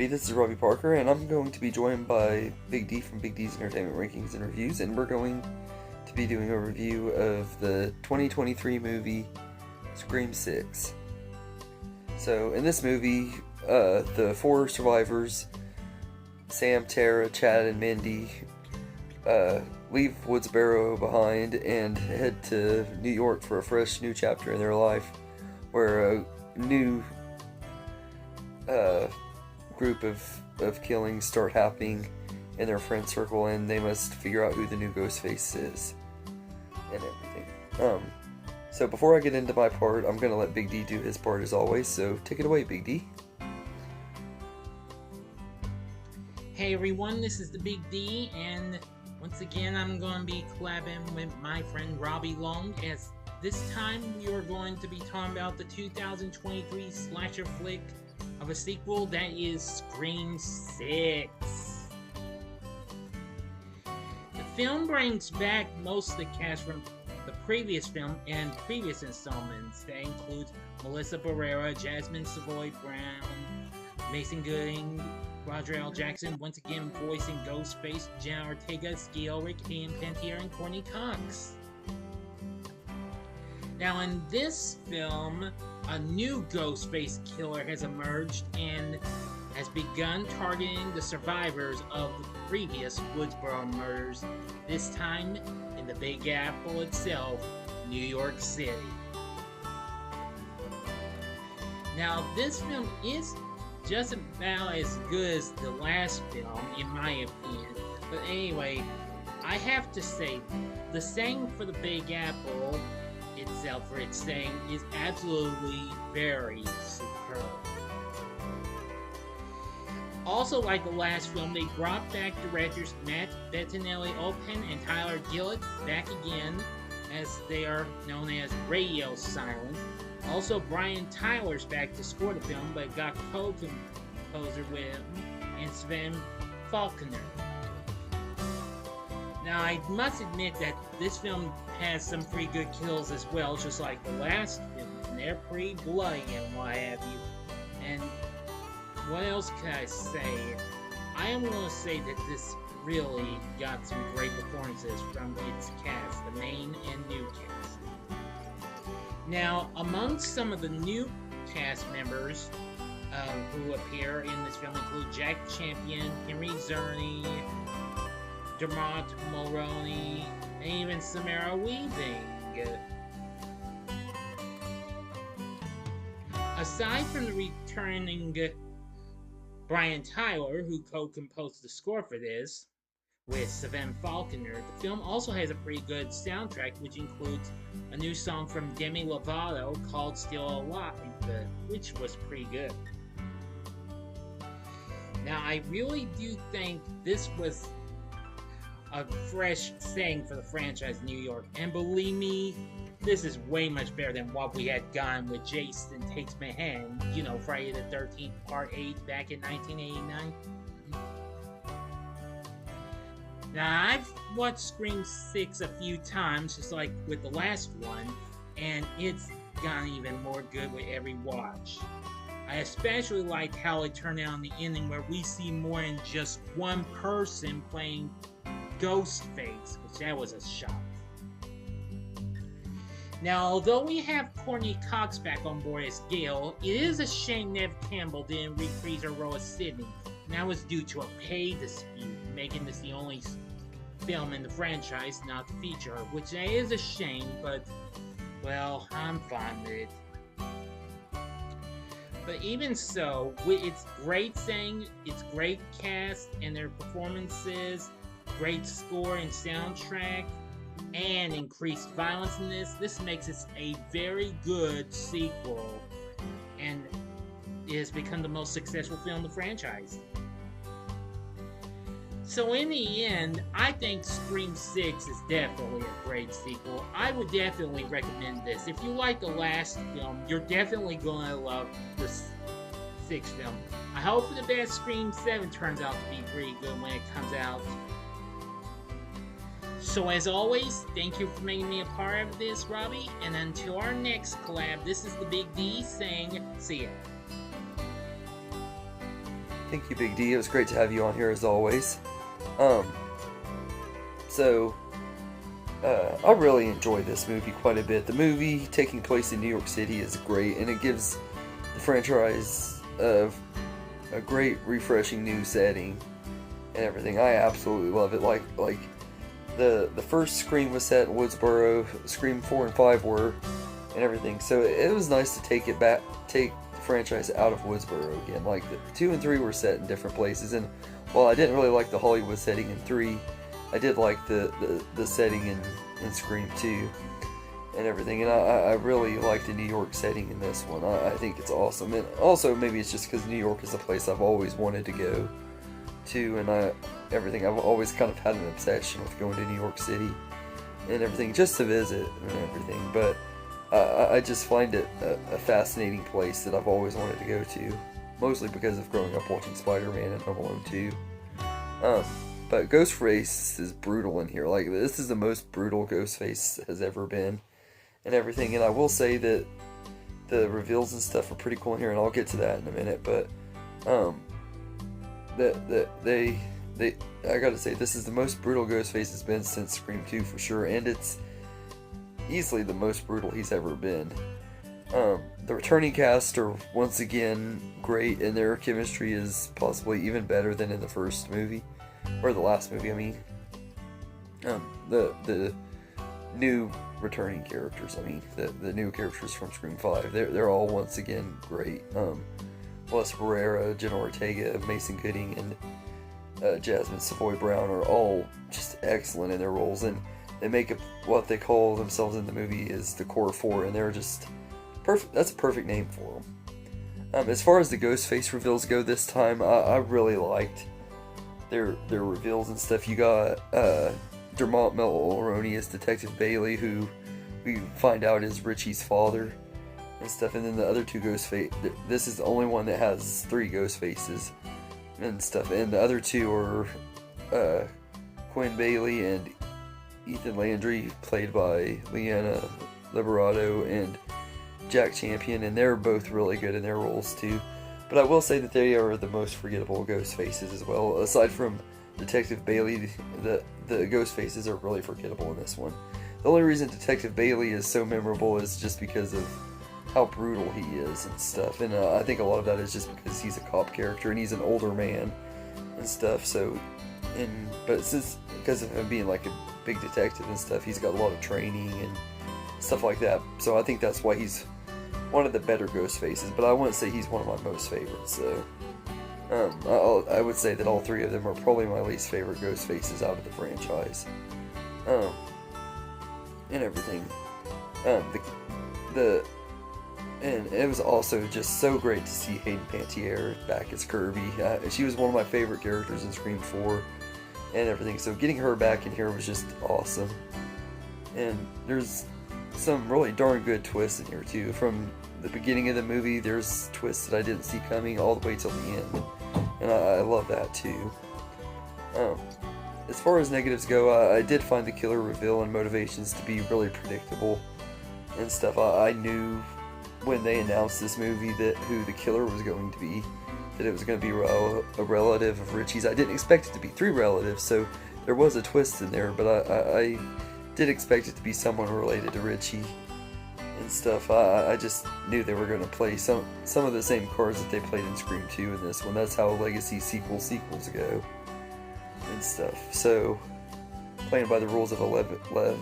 everybody, this is Robbie Parker, and I'm going to be joined by Big D from Big D's Entertainment Rankings and Reviews, and we're going to be doing a review of the 2023 movie Scream 6. So, in this movie, the four survivors, Sam, Tara, Chad, and Mindy, leave Woodsboro behind and head to New York for a fresh new chapter in their life, where a new group of killings start happening in their friend circle, and they must figure out who the new Ghostface is and everything. So before I get into my part, I'm gonna let Big D do his part as always, so take it away, Big D. Hey everyone, this is the Big D, and once again I'm going to be collabing with my friend Robbie Long, as this time we are going to be talking about the 2023 slasher flick of a sequel that is Scream 6. The film brings back most of the cast from the previous film and previous installments. That includes Melissa Barrera, Jasmine Savoy Brown, Mason Gooding, Roger L. Jackson, once again voicing Ghostface, Jenna Ortega, Ski Ulrich, Ian Pantier, and Courtney Cox. Now in this film, a new Ghostface killer has emerged and has begun targeting the survivors of the previous Woodsboro murders, this time in the Big Apple itself, New York City. Now this film is just about as good as the last film, in my opinion. But anyway, I have to say, the setting for the Big Apple itself, for its setting, is absolutely very superb. Also, like the last film, they brought back directors Matt Bettinelli-Olpin and Tyler Gillett back again, as they are known as Radio Silent. Also, Brian Tyler's back to score the film, but got co-composer with him, and Sven Faulkner. Now, I must admit that this film has some pretty good kills as well, just like the last film, and they're pretty bloody and what have you. And what else can I say? I am going to say that this really got some great performances from its cast, the main and new cast. Now, amongst some of the new cast members who appear in this film include Jack Champion, Henry Czerny, Dermot Mulroney, and even Samara Weaving. Aside from the returning Brian Tyler, who co-composed the score for this, with Sven Faulkner, the film also has a pretty good soundtrack, which includes a new song from Demi Lovato called Still Alive, which was pretty good. Now, I really do think this was a fresh setting for the franchise New York, and believe me, this is way much better than what we had gotten with Jason Takes Manhattan, you know, Friday the 13th Part 8 back in 1989. Now, I've watched Scream 6 a few times, just like with the last one, and it's gotten even more good with every watch. I especially liked how it turned out in the ending, where we see more than just one person playing Ghostface, which that was a shock. Now, although we have Courtney Cox back on board as Gale, it is a shame Neve Campbell didn't reprise her role as Sydney, and that was due to a pay dispute, making this the only film in the franchise not to feature her, which is a shame, but, well, I'm fine with it. But even so, it's great saying, it's great cast and their performances, great score and soundtrack, and increased violence in this. This makes it a very good sequel, and it has become the most successful film in the franchise. So in the end, I think Scream 6 is definitely a great sequel. I would definitely recommend this. If you like the last film, you're definitely going to love the sixth film. I hope for the best Scream 7 turns out to be pretty good when it comes out. So as always, thank you for making me a part of this, Robbie, and until our next collab, this is the Big D saying, see ya. Thank you, Big D. It was great to have you on here as always. So, I really enjoyed this movie quite a bit. The movie taking place in New York City is great, and it gives the franchise a great, refreshing new setting and everything. I absolutely love it. Like the first Scream was set in Woodsboro, Scream 4 and 5 were, and everything. So it was nice to take the franchise out of Woodsboro again. Like the 2 and 3 were set in different places, and while I didn't really like the Hollywood setting in 3, I did like the setting in Scream 2 and everything, and I really like the New York setting in this one. I think it's awesome, and also maybe it's just because New York is a place I've always wanted to go to, and I've always kind of had an obsession with going to New York City and everything, just to visit and everything, but I just find it a fascinating place that I've always wanted to go to, mostly because of growing up watching Spider-Man and Home Alone 2. But Ghostface is brutal in here. Like, this is the most brutal Ghostface has ever been and everything. And I will say that the reveals and stuff are pretty cool in here, and I'll get to that in a minute. But I gotta say, this is the most brutal Ghostface has been since Scream 2 for sure, and it's easily the most brutal he's ever been. The returning cast are once again great, and their chemistry is possibly even better than in the first movie. Or the last movie, I mean. The new returning characters, I mean, the new characters from Scream 5, they're all once again great. Les Barrera, Jenna Ortega, Mason Gooding, and Jasmine Savoy Brown are all just excellent in their roles, and they make up what they call themselves in the movie is the Core 4, and they're just perfect. That's a perfect name for them. As far as the Ghostface reveals go this time, I really liked their reveals and stuff. You got Dermot Mulroney as Detective Bailey, who we find out is Richie's father and stuff, and then the other two Ghostface. This is the only one that has 3 Ghostfaces and stuff, and the other 2 are Quinn Bailey and Ethan Landry, played by Leanna Liberato and Jack Champion, and they're both really good in their roles too. But I will say that they are the most forgettable ghost faces as well. Aside from Detective Bailey, the ghost faces are really forgettable in this one. The only reason Detective Bailey is so memorable is just because of how brutal he is and stuff. And I think a lot of that is just because he's a cop character and he's an older man and stuff. But since because of him being like a big detective and stuff, he's got a lot of training and stuff like that. So I think that's why he's one of the better ghost faces, but I wouldn't say he's one of my most favorites. So I would say that all 3 of them are probably my least favorite ghost faces out of the franchise. And everything. And it was also just so great to see Hayden Panettiere back as Kirby. She was one of my favorite characters in Scream 4 and everything, so getting her back in here was just awesome. And there's some really darn good twists in here too. From the beginning of the movie, there's twists that I didn't see coming all the way till the end, and I love that too. As far as negatives go, I did find the killer reveal and motivations to be really predictable and stuff. I knew when they announced this movie that who the killer was going to be, that it was going to be a relative of Richie's. I didn't expect it to be 3 relatives, so there was a twist in there, but I did expect it to be someone related to Richie and stuff. I just knew they were going to play some of the same cards that they played in Scream 2 in this one. That's how legacy sequels go and stuff. So, playing by the rules of a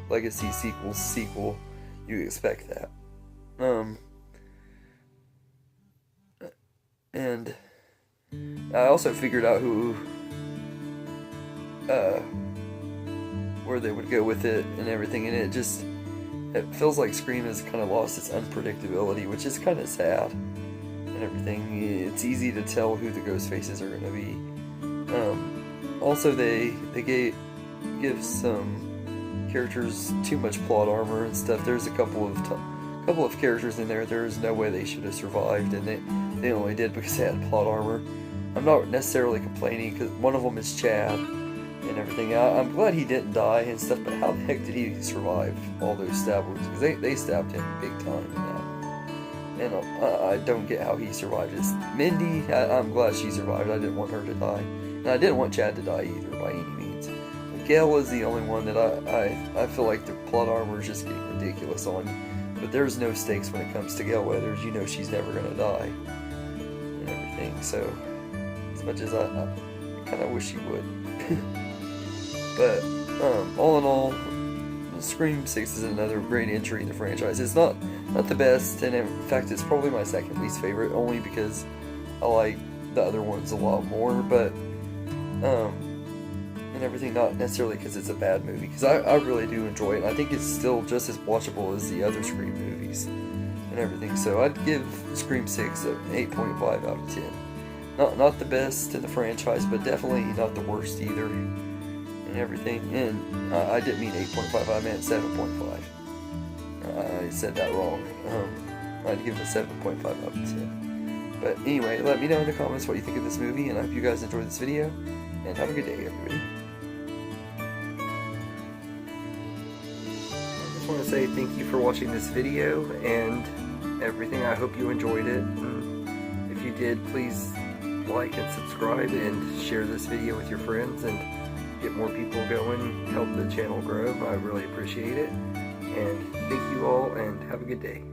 legacy sequel, you expect that. And I also figured out where they would go with it and everything, and it feels like Scream has kind of lost its unpredictability, which is kind of sad and everything. It's easy to tell who the ghost faces are going to be. Also, they give some characters too much plot armor and stuff. There's a couple of characters in there. There's no way they should have survived, and they only did because they had plot armor. I'm not necessarily complaining, because one of them is Chad and everything. I'm glad he didn't die and stuff, but how the heck did he survive all those stab wounds? Because they stabbed him big time in that and I don't get how he survived. It's Mindy, I'm glad she survived. I didn't want her to die. And I didn't want Chad to die either, by any means. Gail is the only one that I feel like the plot armor is just getting ridiculous on. But there's no stakes when it comes to Gail Weathers. You know she's never going to die. And everything. So, as much as I kind of wish she would. But, all in all, Scream 6 is another great entry in the franchise. It's not the best, and in fact it's probably my second least favorite, only because I like the other ones a lot more, but and everything, not necessarily because it's a bad movie, because I really do enjoy it. I think it's still just as watchable as the other Scream movies and everything, so I'd give Scream 6 an 8.5 out of 10. Not the best in the franchise, but definitely not the worst either. And everything, and I didn't mean 8.5, I meant 7.5. I said that wrong. I'd give it a 7.5 out of 10. But anyway, let me know in the comments what you think of this movie, and I hope you guys enjoyed this video, and have a good day, everybody. I just want to say thank you for watching this video, and everything. I hope you enjoyed it, and if you did, please like and subscribe, and share this video with your friends, and get more people going, help the channel grow. I really appreciate it. And thank you all, and have a good day.